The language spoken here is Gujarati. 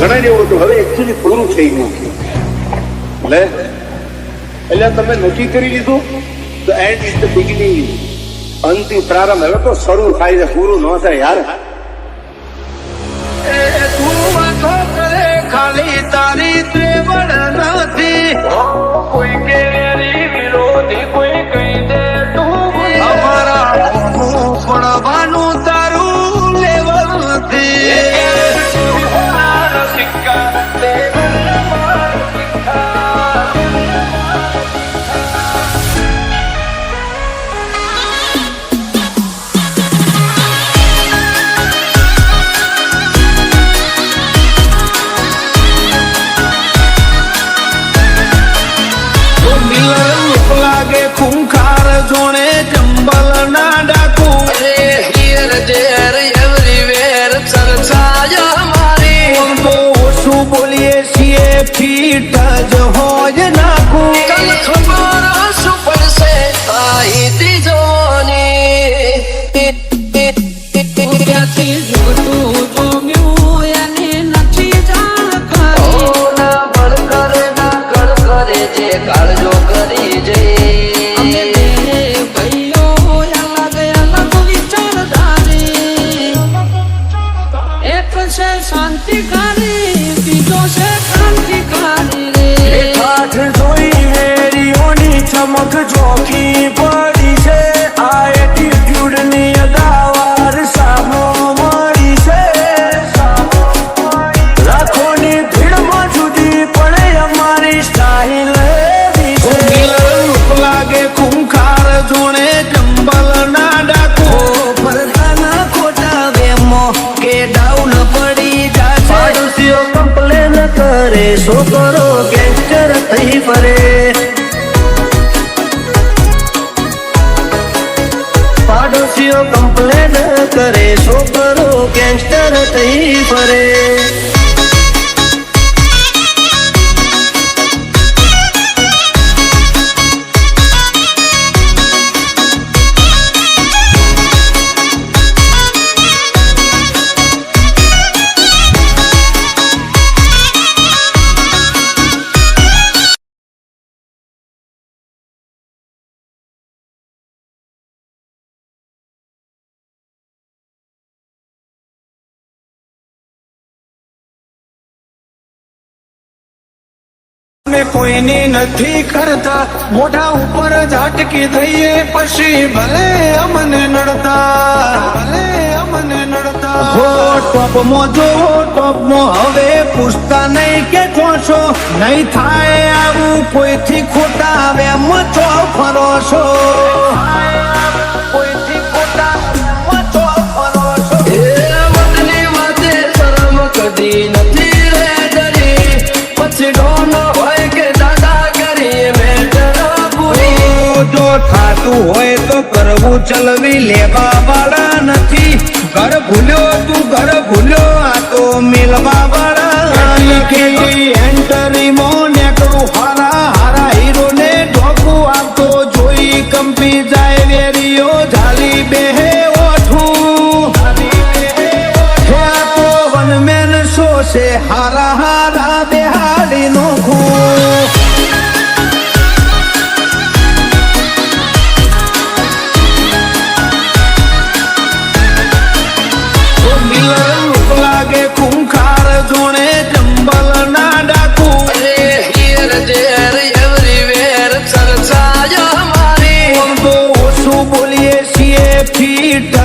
ગણાય એવું હતું, હવે એકચ્યુઅલી પૂરું થઈ ગયું. એટલે તમે નક્કી કરી લીધું તો એન્ડ ઇઝ ધ બિગિનિંગ, અંતિમ પ્રારંભ. હવે તો શરૂ થાય છે, પૂરું ન થાય યાર. ખાલી તારી ત્રેવડ નથી, કોઈ કે વિરોધી કોઈ કહી દે તું અમારા પડવાનું તારું લેવલ નથી. ખૂંખાર જોણે ચંબલ ના ડાકુ, હિયર ધેર એવરીવેર ચર્ચા મારી. તો શું બોલીએ છીએ ફીટ જ હોય નાખું, કલ ખબર શું પડશે આઈતી જોની. કાળજો કરી જઈ શાંતિકારી બીજો છે ક્રાંતિકારી રે. કાઠ જોઈ વેરીઓની ચમક જોખી પડી છે, આ એટીટ્યુડ ની અદાવાર સામો મળી છે. લાખોની ભીડમાં જુદી પડે અમારી સ્ટાઇલ લાગે. ખૂંખાર જોણે ચંબલ ના ડાકો, પરદાના ખોટા વેમો કે ડાઉન પડી જાય. પાડોશીઓ કમ્પ્લેન કરે, છોકરો ગેંગસ્ટર થઈ ફરે. પાડોશીઓ કમ્પ્લેન કરે, છોકરો ગેંગસ્ટર થઈ ફરે. કોઈની નથી કરતા, મોઢા ઉપર ઝાટકી દઈએ પછી ભલે અમને નડતા, ભલે અમને નડતા. હો ટોપમાં જો ટોપમાં હવે પૂછતા નહીં કે છો નહીં થાય આવું કોઈથી ખોટા વેમ છો ફરો છો, કોઈથી ખોટા વેમ છો ફરો છો. એ વતની વાતે શરમ કદી નથી રે ડરી, પછી ડોનો થાતું હોય તો કરવું ચલવી લેવા વાળા નથી. ઘર ભૂલ્યો તું ઘર ભૂલ્યો, આ તો મેલવા વાળા. એન્ટરી માં નેકડું હારા હારા હીરો ને ઢોકું આપતો જોઈ કંપી જાય વેરીઓ ઝાલી બેહે ઓઠું. આ તો વનમેન શો છે હારા હારા બેહાડી નોખું. ખૂંખાર જોણે ચંબલ ના ડાકુ, હિયર ધેર એવરીવેર ચર્ચા મારી. તો શું બોલીએ છીએ ફીટ